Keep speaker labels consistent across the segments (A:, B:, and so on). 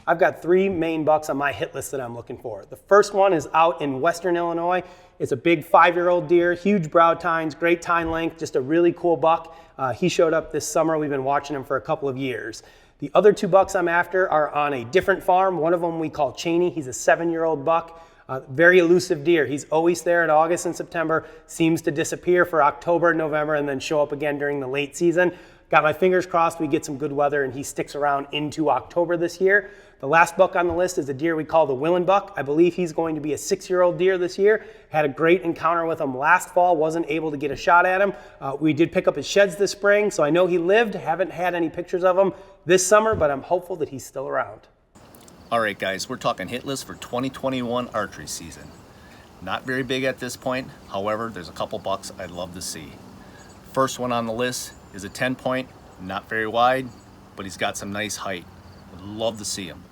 A: I've got 3 main bucks on my hit list that I'm looking for. The first one is out in Western Illinois. It's a big 5-year-old deer, huge brow tines, great tine length, just a really cool buck. He showed up this summer. We've been watching him for a couple of years. The other 2 bucks I'm after are on a different farm. One of them we call Cheney. He's a 7-year-old buck. Very elusive deer. He's always there in August and September, seems to disappear for October and November and then show up again during the late season. Got my fingers crossed we get some good weather and he sticks around into October this year. The last buck on the list is a deer we call the Willen Buck. I believe he's going to be a 6-year-old deer this year. Had a great encounter with him last fall, wasn't able to get a shot at him. We did pick up his sheds this spring, so I know he lived. Haven't had any pictures of him this summer, but I'm hopeful that he's still around.
B: All right, guys, we're talking hit list for 2021 archery season. Not very big at this point. However, there's a couple bucks I'd love to see. First one on the list is a 10-point, not very wide, but he's got some nice height. Would love to see him.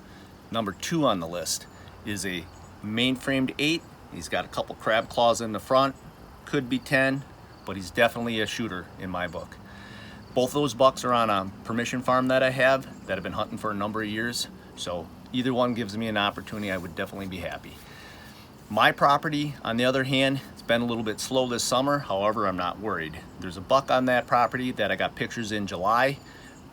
B: Number 2 on the list is a mainframed 8. He's got a couple crab claws in the front. Could be 10, but he's definitely a shooter in my book. Both those bucks are on a permission farm that I have that I've been hunting for a number of years. So either one gives me an opportunity, I would definitely be happy. My property, on the other hand, it's been a little bit slow this summer. However, I'm not worried. There's a buck on that property that I got pictures in July.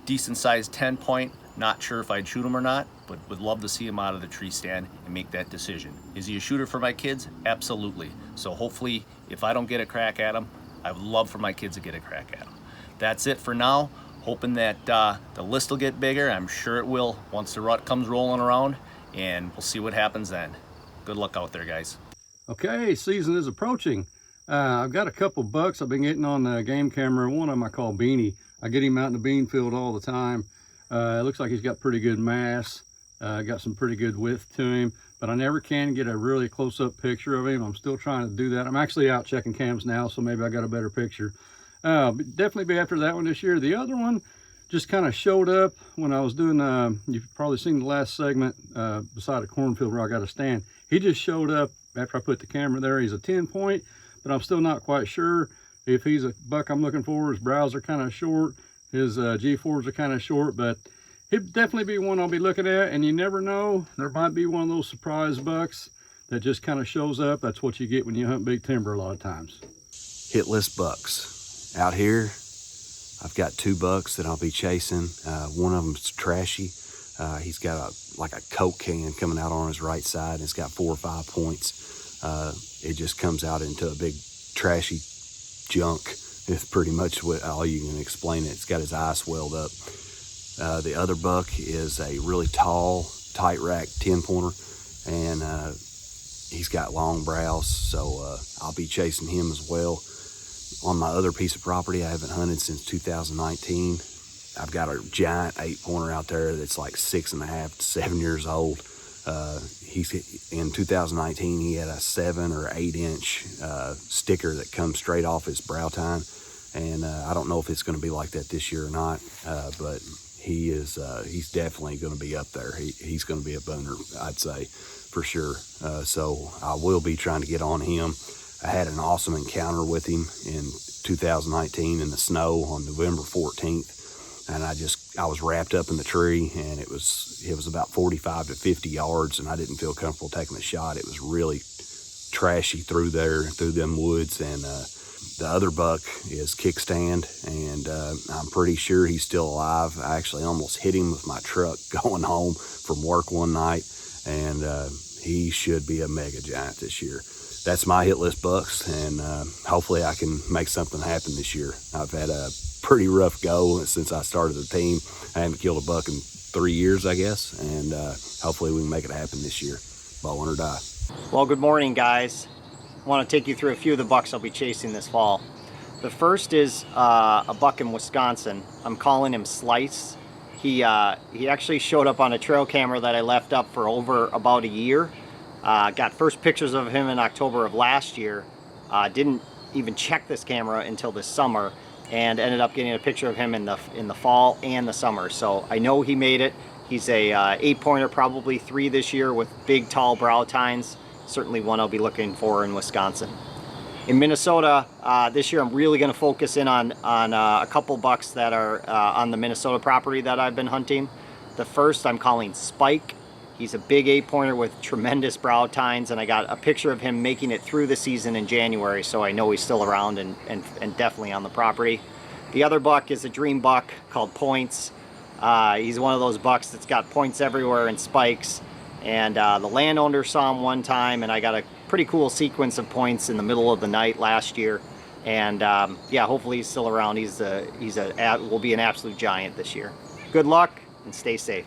B: Decent sized 10-point. Not sure if I'd shoot him or not, but would love to see him out of the tree stand and make that decision. Is he a shooter for my kids? Absolutely. So hopefully, if I don't get a crack at him, I would love for my kids to get a crack at him. That's it for now. Hoping that the list will get bigger. I'm sure it will once the rut comes rolling around, and we'll see what happens then. Good luck out there, guys.
C: Okay, season is approaching. I've got a couple bucks I've been getting on the game camera. One of them I call Beanie. I get him out in the bean field all the time. It looks like he's got pretty good mass, got some pretty good width to him, but I never can get a really close-up picture of him. I'm still trying to do that. I'm actually out checking cams now, so maybe I got a better picture. Definitely be after that one this year. The other one just kind of showed up when I was doing, you've probably seen the last segment beside a cornfield where I got a stand. He just showed up after I put the camera there. He's a 10-point, but I'm still not quite sure if he's a buck I'm looking for. His brows are kind of short. His G4s are kind of short, but he'd definitely be one I'll be looking at. And you never know, there might be one of those surprise bucks that just kind of shows up. That's what you get when you hunt big timber a lot of times.
D: Hit list bucks. Out here, I've got 2 bucks that I'll be chasing. One of them's trashy. He's got like a Coke can coming out on his right side, and it's got 4 or 5 points. It just comes out into a big trashy junk. It's pretty much all you can explain it. It's got his eye swelled up. The other buck is a really tall, tight rack 10-pointer, and he's got long brows, so I'll be chasing him as well. On my other piece of property I haven't hunted since 2019, I've got a giant 8-pointer out there that's like 6.5 to 7 years old. He's in 2019, he had a 7 or 8 inch sticker that comes straight off his brow tine. And I don't know if it's going to be like that this year or not, but he's definitely going to be up there. He's going to be a boner, I'd say, for sure. So I will be trying to get on him. I had an awesome encounter with him in 2019 in the snow on November 14th. And I was wrapped up in the tree, and it was about 45 to 50 yards, and I didn't feel comfortable taking the shot. It was really trashy through them woods. And the other buck is Kickstand, and I'm pretty sure he's still alive. I actually almost hit him with my truck going home from work one night, and he should be a mega giant this year. That's my hit list bucks, and hopefully I can make something happen this year. I've had a pretty rough go since I started the team. I haven't killed a buck in 3 years, I guess, and hopefully we can make it happen this year. Bowhunt or die.
E: Well, good morning, guys. I want to take you through a few of the bucks I'll be chasing this fall. The first is a buck in Wisconsin. I'm calling him Slice. He actually showed up on a trail camera that I left up for over about a year. Got first pictures of him in October of last year. Didn't even check this camera until this summer, and ended up getting a picture of him in the fall and the summer. So I know he made it. He's a 8-pointer, probably 3 this year, with big tall brow tines. Certainly one I'll be looking for in Wisconsin. In Minnesota, this year I'm really going to focus in on a couple bucks that are on the Minnesota property that I've been hunting. The first I'm calling Spike. He's a big 8-pointer with tremendous brow tines, and I got a picture of him making it through the season in January, so I know he's still around and definitely on the property. The other buck is a dream buck called Points. He's one of those bucks that's got points everywhere and spikes, and the landowner saw him one time, and I got a pretty cool sequence of points in the middle of the night last year. And yeah, hopefully he's still around. Will be an absolute giant this year. Good luck and stay safe.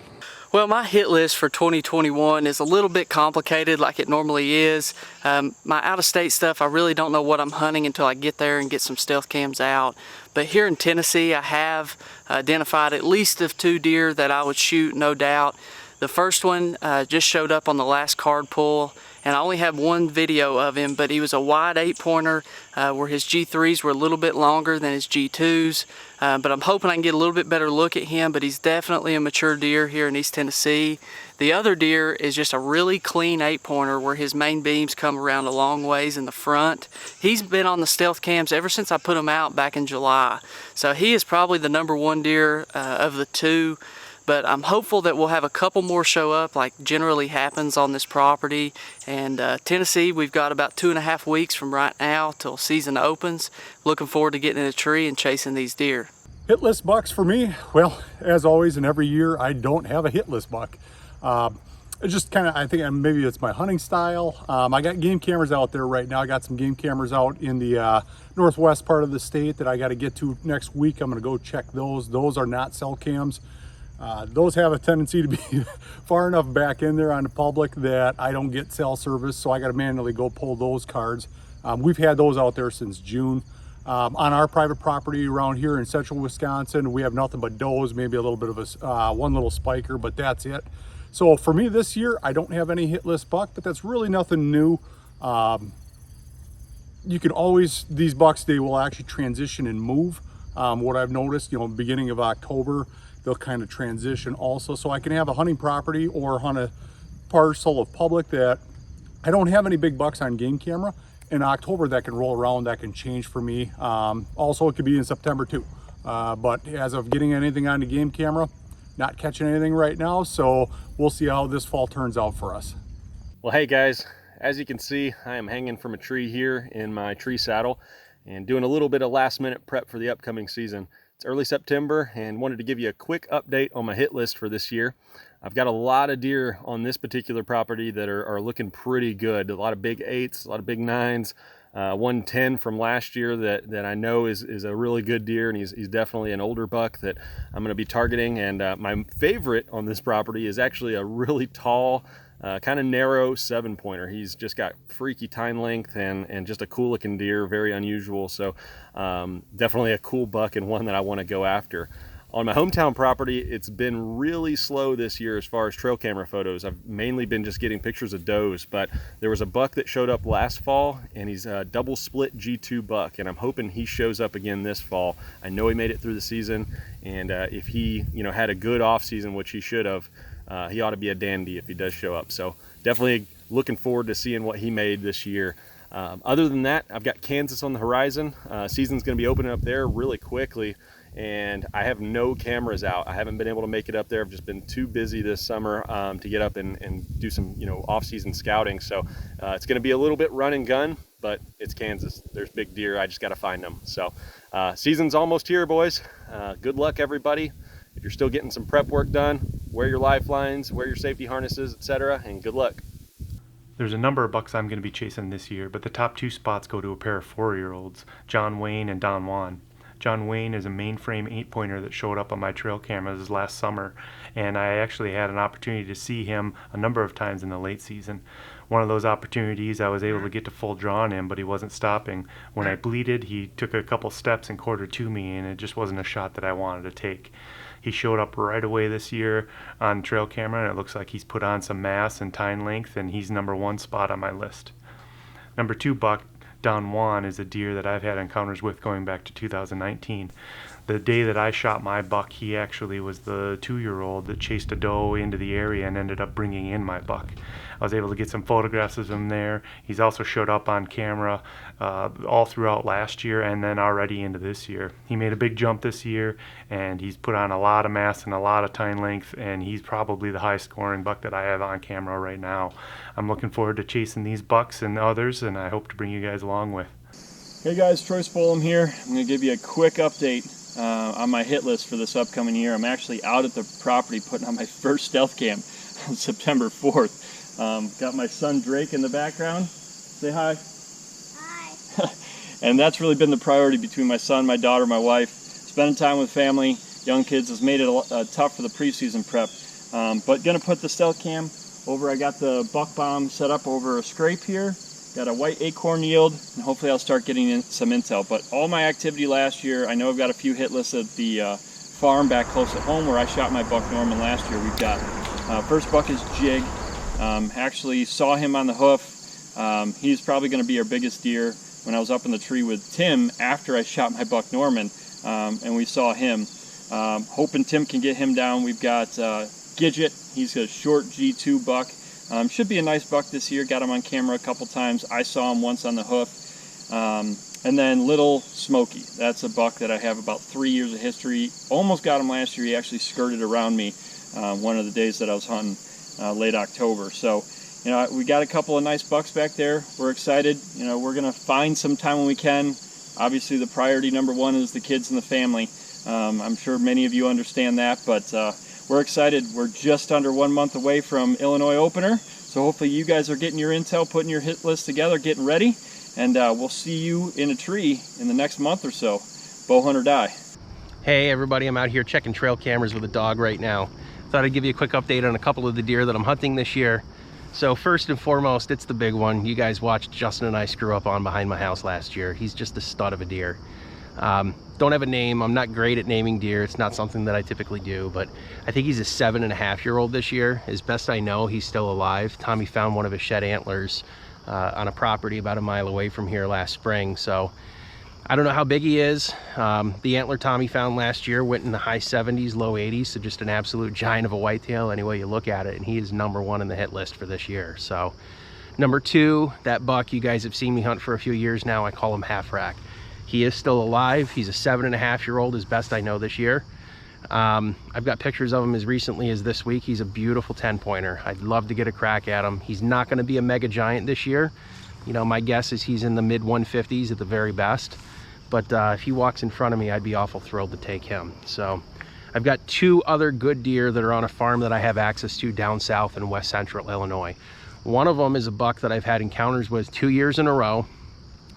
F: Well, my hit list for 2021 is a little bit complicated like it normally is. My out-of-state stuff, I really don't know what I'm hunting until I get there and get some stealth cams out. But here in Tennessee, I have identified at least of 2 deer that I would shoot, no doubt. The first one just showed up on the last card pull, and I only have one video of him, but he was a wide 8-pointer where his G3s were a little bit longer than his G2s. But I'm hoping I can get a little bit better look at him, but he's definitely a mature deer here in East Tennessee. The other deer is just a really clean 8-pointer where his main beams come around a long ways in the front. He's been on the stealth cams ever since I put him out back in July. So he is probably the #1 deer of the 2. But I'm hopeful that we'll have a couple more show up like generally happens on this property. And Tennessee, we've got about 2.5 weeks from right now till season opens. Looking forward to getting in a tree and chasing these deer.
G: Hit list bucks for me, well, as always, and every year I don't have a hit list buck. It's just kind of, I think maybe it's my hunting style. I got game cameras out there right now. I got some game cameras out in the northwest part of the state that I got to get to next week. I'm going to go check those. Those are not cell cams. Those have a tendency to be far enough back in there on the public that I don't get cell service, so I got to manually go pull those cards. We've had those out there since June. On our private property around here in central Wisconsin, we have nothing but does, maybe a little bit of a one little spiker, but that's it. So for me this year, I don't have any hit list buck, but that's really nothing new. You can always, these bucks, they will actually transition and move. What I've noticed, beginning of October, they'll kind of transition also. So I can have a hunting property or hunt a parcel of public that I don't have any big bucks on game camera. In October, that can roll around, that can change for me. Also, it could be in September too. But as of getting anything on the game camera, not catching anything right now. So we'll see how this fall turns out for us.
H: Well, hey guys, as you can see, I am hanging from a tree here in my tree saddle and doing a little bit of last minute prep for the upcoming season. It's early September and wanted to give you a quick update on my hit list for this year. I've got a lot of deer on this particular property that are looking pretty good. A lot of big 8s, a lot of big 9s, 110 from last year that I know is a really good deer, and he's definitely an older buck that I'm going to be targeting. And my favorite on this property is actually a really tall, kind of narrow 7-pointer. He's just got freaky tine length and just a cool looking deer, very unusual. So definitely a cool buck and one that I want to go after. On my hometown property, it's been really slow this year as far as trail camera photos. I've mainly been just getting pictures of does, but there was a buck that showed up last fall, and he's a double split G2 buck, and I'm hoping he shows up again this fall. I know he made it through the season, and if he had a good off season, which he should have, he ought to be a dandy if he does show up. So definitely looking forward to seeing what he made this year. Other than that, I've got Kansas on the horizon. Season's going to be opening up there really quickly, and I have no cameras out. I haven't been able to make it up there. I've just been too busy this summer to get up and do some off-season scouting. So it's going to be a little bit run and gun, but it's Kansas. There's big deer. I just got to find them. So season's almost here, boys. Good luck, everybody. If you're still getting some prep work done, wear your lifelines, wear your safety harnesses, etc., and good luck.
I: There's a number of bucks I'm going to be chasing this year, but the top 2 spots go to a pair of 4-year-olds, John Wayne and Don Juan. John Wayne is a mainframe 8-pointer that showed up on my trail cameras last summer, and I actually had an opportunity to see him a number of times in the late season. One of those opportunities, I was able to get to full draw on him, but he wasn't stopping. When I bleeded, he took a couple steps and quartered to me, and it just wasn't a shot that I wanted to take. He showed up right away this year on trail camera, and it looks like he's put on some mass and tine length, and he's #1 spot on my list. Number 2 buck, Don Juan, is a deer that I've had encounters with going back to 2019. The day that I shot my buck, he actually was the 2-year-old that chased a doe into the area and ended up bringing in my buck. I was able to get some photographs of him there. He's also showed up on camera all throughout last year and then already into this year. He made a big jump this year, and he's put on a lot of mass and a lot of tine length, and he's probably the highest scoring buck that I have on camera right now. I'm looking forward to chasing these bucks and others, and I hope to bring you guys along with.
H: Hey guys, Troy Spolum here. I'm going to give you a quick update on my hit list for this upcoming year. I'm actually out at the property putting on my first stealth cam on September 4th. Got my son Drake in the background. Say hi. Hi. And that's really been the priority between my son, my daughter, my wife. Spending time with family, young kids has made it tough for the preseason prep. But going to put the stealth cam over. I got the buck bomb set up over a scrape here. Got a white acorn yield, and hopefully I'll start getting in some intel. But all my activity last year, I know I've got a few hit lists at the farm back close at home where I shot my buck Norman last year. We've got first buck is Jig. Actually saw him on the hoof. He's probably going to be our biggest deer. When I was up in the tree with Tim after I shot my buck Norman, and we saw him. Hoping Tim can get him down. We've got Gidget. He's a short G2 buck. Should be a nice buck this year. Got him on camera a couple times. I saw him once on the hoof. And then Little Smoky. That's a buck that I have about 3 years of history. Almost got him last year. He actually skirted around me one of the days that I was hunting late October. So, you know, we got a couple of nice bucks back there. We're excited. You know, we're going to find some time when we can. Obviously, the priority number one is the kids and the family. I'm sure many of you understand that, but we're excited. We're just under 1 month away from Illinois opener, so hopefully you guys are getting your intel, putting your hit list together, getting ready, and we'll see you in a tree in the next month or so. Bow hunt or die.
J: Hey everybody, I'm out here checking trail cameras with a dog right now. Thought I'd give you a quick update on a couple of the deer that I'm hunting this year. So first and foremost, it's the big one. You guys watched Justin and I screw up on behind my house last year. He's just a stud of a deer. Don't have a name. I'm not great at naming deer. It's not something that I typically do, but I think he's a 7.5-year-old this year. As best I know, he's still alive. Tommy found one of his shed antlers on a property about 1 mile away from here last spring. So I don't know how big he is. The antler Tommy found last year went in the high 70s, low 80s. So just an absolute giant of a whitetail any way you look at it. And he is #1 in the hit list for this year. So number 2, that buck you guys have seen me hunt for a few years now. I call him Half Rack. He is still alive. He's a 7.5-year-old as best I know this year. I've got pictures of him as recently as this week. He's a beautiful 10-pointer. I'd love to get a crack at him. He's not going to be a mega giant this year. You know, my guess is he's in the mid 150s at the very best. But if he walks in front of me, I'd be awful thrilled to take him. So I've got 2 other good deer that are on a farm that I have access to down south in west central Illinois. One of them is a buck that I've had encounters with 2 years in a row.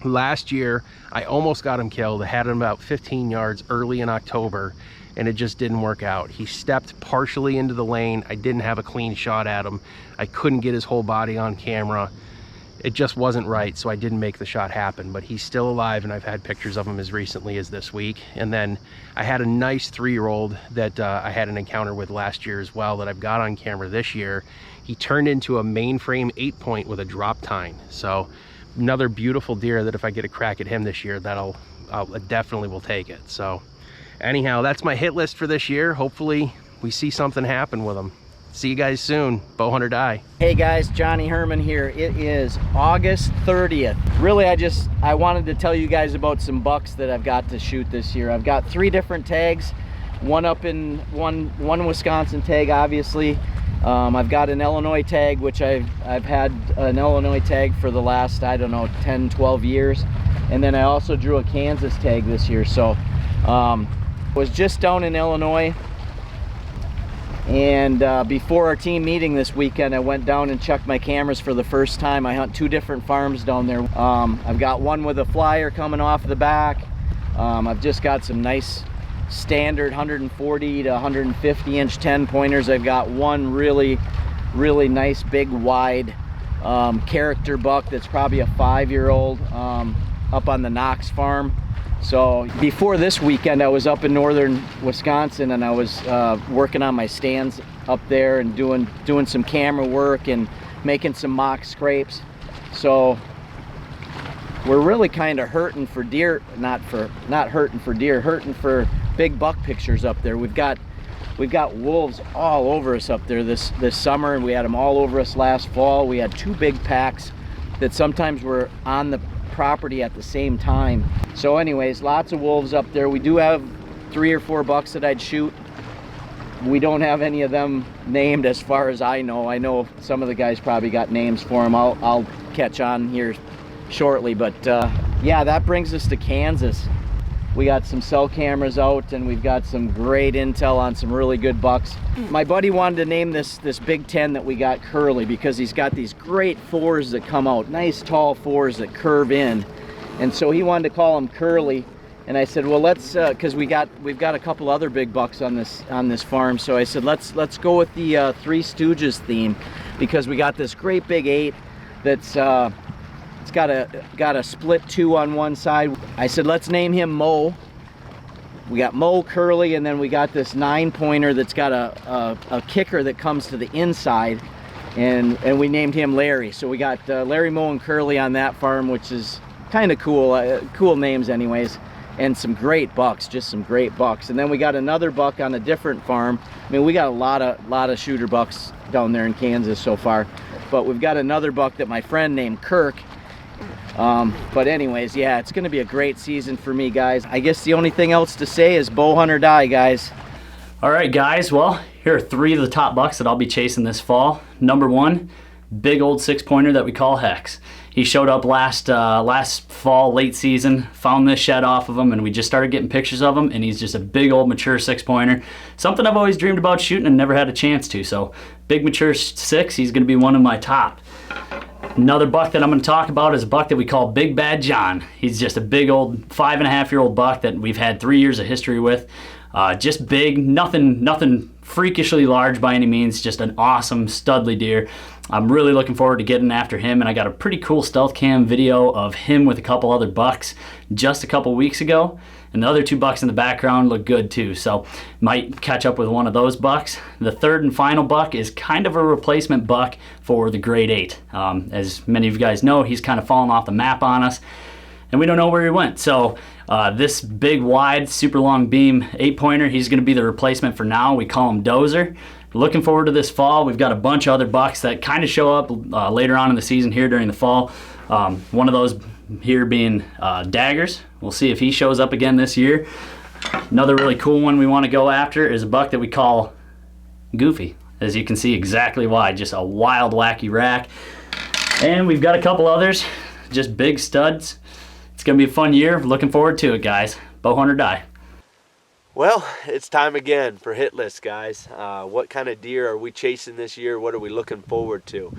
J: Last year, I almost got him killed. I had him about 15 yards early in October, and it just didn't work out. He stepped partially into the lane. I didn't have a clean shot at him. I couldn't get his whole body on camera. It just wasn't right, so I didn't make the shot happen, but he's still alive, and I've had pictures of him as recently as this week. And then I had a nice 3-year-old that I had an encounter with last year as well that I've got on camera this year. He turned into a mainframe 8-point with a drop tine. So another beautiful deer that if I get a crack at him this year, I definitely will take it. So anyhow, that's my hit list for this year. Hopefully we see something happen with him. See you guys soon. Bow hunt or die.
K: Hey guys, Johnny Herman here. It is August 30th. Really, I wanted to tell you guys about some bucks that I've got to shoot this year. I've got 3 different tags. One one Wisconsin tag, obviously. I've got an Illinois tag, which I've had an Illinois tag for the last, I don't know, 10, 12 years. And then I also drew a Kansas tag this year. So was just down in Illinois. And before our team meeting this weekend, I went down and checked my cameras for the first time. I hunt 2 different farms down there. I've got one with a flyer coming off the back. I've just got some nice standard 140 to 150 inch 10 pointers. I've got one really nice big wide character buck that's probably a 5-year-old up on the Knox farm. So before this weekend, I was up in northern Wisconsin, and I was working on my stands up there and doing some camera work and making some mock scrapes. So we're really kind of hurting for deer, hurting for big buck pictures up there. We've got wolves all over us up there this summer, and we had them all over us last fall. We had 2 big packs that sometimes were on the property at the same time. So anyways, lots of wolves up there. We do have 3 or 4 bucks that I'd shoot. We don't have any of them named as far as I know. I know some of the guys probably got names for them. I'll catch on here shortly, but yeah, that brings us to Kansas. We got some cell cameras out, and we've got some great intel on some really good bucks. My buddy wanted to name this Big 10 that we got Curly, because he's got these great 4s that come out, nice tall 4s that curve in, and so he wanted to call them Curly. And I said, well, let's, because we've got a couple other big bucks on this farm. So I said, let's go with the Three Stooges theme, because we got this great big 8 that's it's got a split 2 on one side. I said, let's name him Mo. We got Mo, Curly, and then we got this 9-pointer that's got a kicker that comes to the inside, and we named him Larry. So we got Larry, Mo, and Curly on that farm, which is kind of cool. Cool names, anyways. And some great bucks, just some great bucks. And then we got another buck on a different farm. I mean, we got a lot of shooter bucks down there in Kansas so far, but we've got another buck that my friend named Kirk. But anyways, yeah, it's gonna be a great season for me, guys. I guess the only thing else to say is bow hunt or die, guys.
L: All right, guys, well, here are 3 of the top bucks that I'll be chasing this fall. Number 1, big old 6-pointer that we call Hex. He showed up last fall, late season, found this shed off of him, and we just started getting pictures of him, and he's just a big old mature 6-pointer. Something I've always dreamed about shooting and never had a chance to, so big mature 6, he's gonna be one of my top. Another buck that I'm gonna talk about is a buck that we call Big Bad John. He's just a big old 5.5-year-old buck that we've had 3 years of history with. Just big, nothing freakishly large by any means, just an awesome studly deer. I'm really looking forward to getting after him, and I got a pretty cool stealth cam video of him with a couple other bucks just a couple weeks ago, and the other 2 bucks in the background look good too, so might catch up with one of those bucks. The 3rd and final buck is kind of a replacement buck for the grade 8. As many of you guys know, he's kind of fallen off the map on us, and we don't know where he went. So this big, wide, super long beam 8-pointer, he's going to be the replacement for now. We call him Dozer. Looking forward to this fall. We've got a bunch of other bucks that kind of show up later on in the season here during the fall. One of those here being Daggers. We'll see if he shows up again this year. Another really cool one we want to go after is a buck that we call Goofy. As you can see exactly why, just a wild, wacky rack. And we've got a couple others, just big studs. It's going to be a fun year. Looking forward to it, guys. Bow hunt or die.
D: Well, it's time again for hit list, guys. What kind of deer are we chasing this year? What are we looking forward to?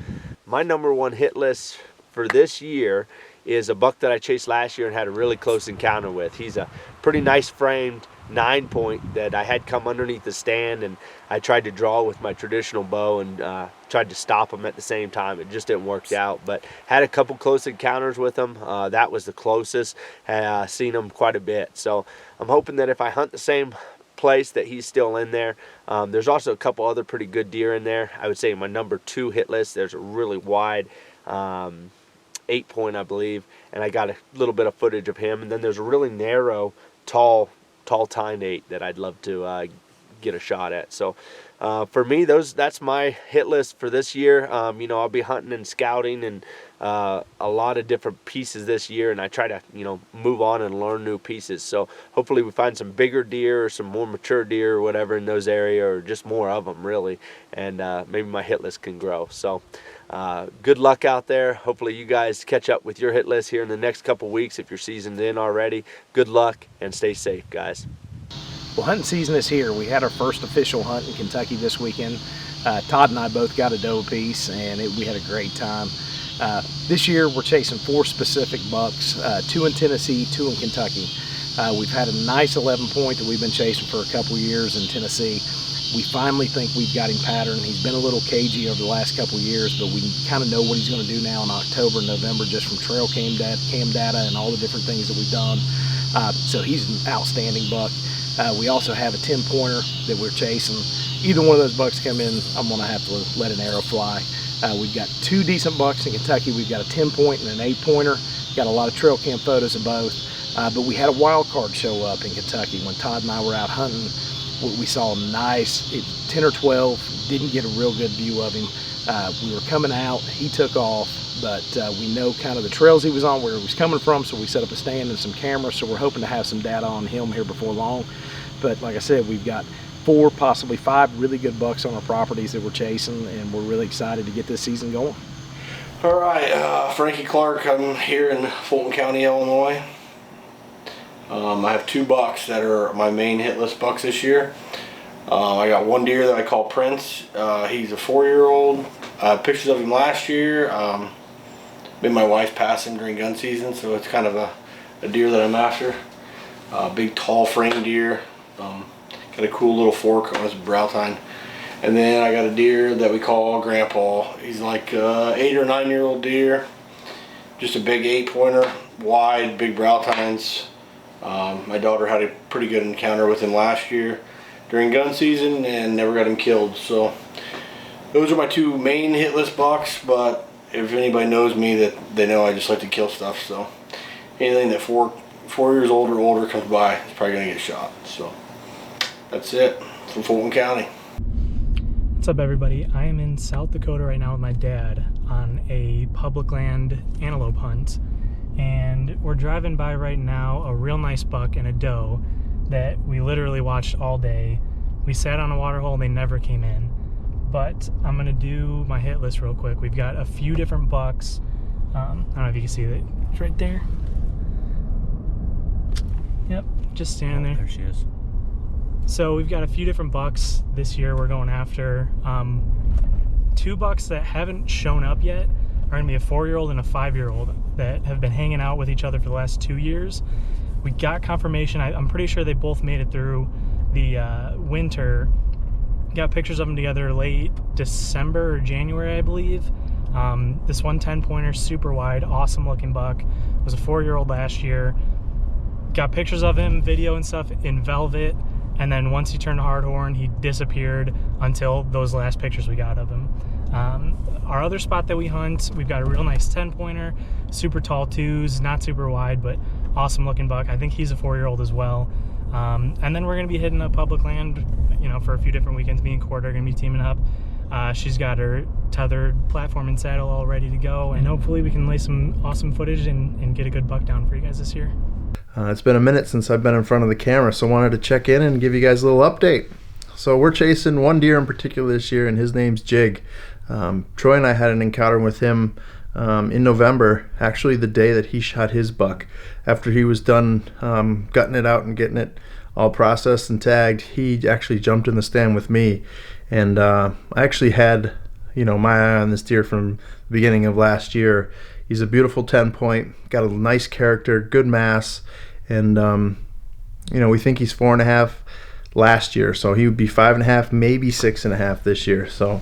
D: My number 1 hit list for this year is a buck that I chased last year and had a really close encounter with. He's a pretty nice framed 9-point that I had come underneath the stand, and I tried to draw with my traditional bow and tried to stop him at the same time. It just didn't work out, but had a couple close encounters with him. That was the closest. Seen him quite a bit, so I'm hoping that if I hunt the same place that he's still in there. There's also a couple other pretty good deer in there. I would say my number 2 hit list, there's a really wide 8-point, I believe, and I got a little bit of footage of him. And then there's a really narrow, tall tine 8 that I'd love to get a shot at. So for me, that's my hit list for this year. You know, I'll be hunting and scouting and a lot of different pieces this year, and I try to, you know, move on and learn new pieces. So hopefully we find some bigger deer or some more mature deer or whatever in those areas, or just more of them really, and maybe my hit list can grow. So good luck out there. Hopefully you guys catch up with your hit list here in the next couple weeks if you're seasoned in already. Good luck and stay safe, guys.
M: Well, hunting season is here. We had our first official hunt in Kentucky this weekend. Todd and I both got a doe apiece, and we had a great time. This year we're chasing 4 specific bucks, 2 in Tennessee, 2 in Kentucky. We've had a nice 11-point that we've been chasing for a couple years in Tennessee. We finally think we've got him patterned. He's been a little cagey over the last couple years, but we kind of know what he's going to do now in October and November just from trail cam data and all the different things that we've done. So he's an outstanding buck. We also have a 10-pointer that we're chasing. Either one of those bucks come in, I'm going to have to let an arrow fly. We've got 2 decent bucks in Kentucky. We've got a 10-point and an 8-pointer. Got a lot of trail cam photos of both. But we had a wild card show up in Kentucky when Todd and I were out hunting. We saw him nice, 10 or 12, didn't get a real good view of him. We were coming out, he took off, but we know kind of the trails he was on, where he was coming from, so we set up a stand and some cameras, so we're hoping to have some data on him here before long. But like I said, we've got 4, possibly 5 really good bucks on our properties that we're chasing, and we're really excited to get this season going.
N: All right, Frankie Clark. I'm here in Fulton County, Illinois. I have 2 bucks that are my main hit list bucks this year. I got one deer that I call Prince. He's a 4-year-old. Pictures of him last year. Me and my wife passed him during gun season, so it's kind of a deer that I'm after. Big, tall frame deer. Got a cool little fork on his brow tine. And then I got a deer that we call Grandpa. He's like 8 or 9-year-old deer. Just a big 8-pointer, wide, big brow tines. My daughter had a pretty good encounter with him last year during gun season and never got him killed. So those are my 2 main hit list bucks, but if anybody knows me, that they know I just like to kill stuff. So anything that 4 years old or older comes by is probably gonna get shot. So that's it from Fulton County.
O: What's up, everybody? I am in South Dakota right now with my dad on a public land antelope hunt, and we're driving by right now a real nice buck and a doe that we literally watched all day. We sat on a water hole and they never came in, but I'm gonna do my hit list real quick. We've got a few different bucks. I don't know if you can see it. It's right there. Yep, just standing there. There she is. So we've got a few different bucks this year we're going after. 2 bucks that haven't shown up yet are gonna be a 4-year-old and a 5-year-old that have been hanging out with each other for the last 2 years. We got confirmation. I'm pretty sure they both made it through the winter. Got pictures of them together late December or January, I believe. This one 10-pointer, super wide, awesome looking buck. Was a 4-year-old last year. Got pictures of him, video and stuff in velvet. And then once he turned hardhorn, he disappeared until those last pictures we got of him. Our other spot that we hunt, we've got a real nice 10-pointer, super tall 2s, not super wide, but awesome looking buck. I think he's a 4-year-old as well. And then we're gonna be hitting up public land, you know, for a few different weekends. Me and Court are gonna be teaming up. She's got her tethered platform and saddle all ready to go, and hopefully we can lay some awesome footage and get a good buck down for you guys this year.
P: It's been a minute since I've been in front of the camera, so I wanted to check in and give you guys a little update. So we're chasing one deer in particular this year, and his name's Jig. Troy and I had an encounter with him in November, actually the day that he shot his buck. After he was done gutting it out and getting it all processed and tagged, he actually jumped in the stand with me. And I actually had, you know, my eye on this deer from the beginning of last year. He's a beautiful 10-point, got a nice character, good mass, and you know, we think he's 4.5 last year, so he would be 5.5, maybe 6.5 this year. So,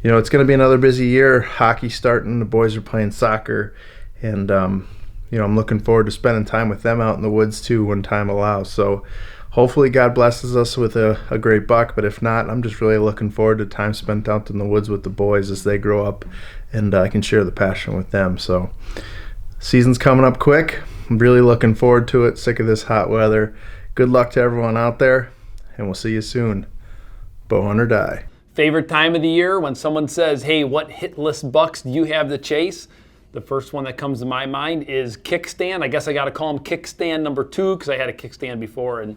P: you know, it's going to be another busy year. Hockey's starting, the boys are playing soccer, and you know, I'm looking forward to spending time with them out in the woods too when time allows. So hopefully God blesses us with a great buck, but if not, I'm just really looking forward to time spent out in the woods with the boys as they grow up, and I can share the passion with them. So season's coming up quick. I'm really looking forward to it. Sick of this hot weather. Good luck to everyone out there, and we'll see you soon. Bowhunt or die.
Q: Favorite time of the year when someone says, hey, what hit list bucks do you have to chase? The first one that comes to my mind is kickstand. I guess I got to call him kickstand number 2 because I had a kickstand before and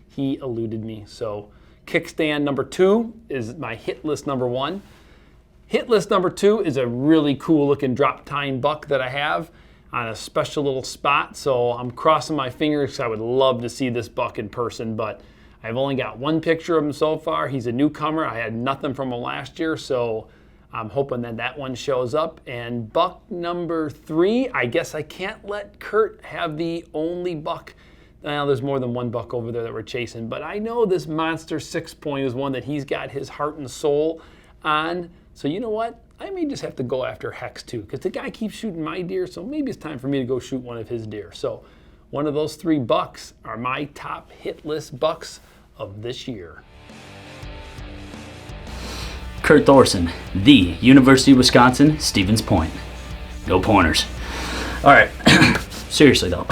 Q: he eluded me. So kickstand number 2 is my hit list number 1. Hit list number 2 is a really cool looking drop tine buck that I have on a special little spot. So I'm crossing my fingers because I would love to see this buck in person, but I've only got 1 picture of him so far. He's a newcomer. I had nothing from him last year, so I'm hoping that that one shows up. And buck number 3, I guess I can't let Kurt have the only buck. Now, there's more than 1 buck over there that we're chasing, but I know this monster 6-point is one that he's got his heart and soul on. So you know what? I may just have to go after Hex too, because the guy keeps shooting my deer, so maybe it's time for me to go shoot one of his deer. So one of those 3 bucks are my top hit list bucks of this year.
L: Kurt Thorson, the University of Wisconsin, Stevens Point. Go Pointers. All right, seriously though.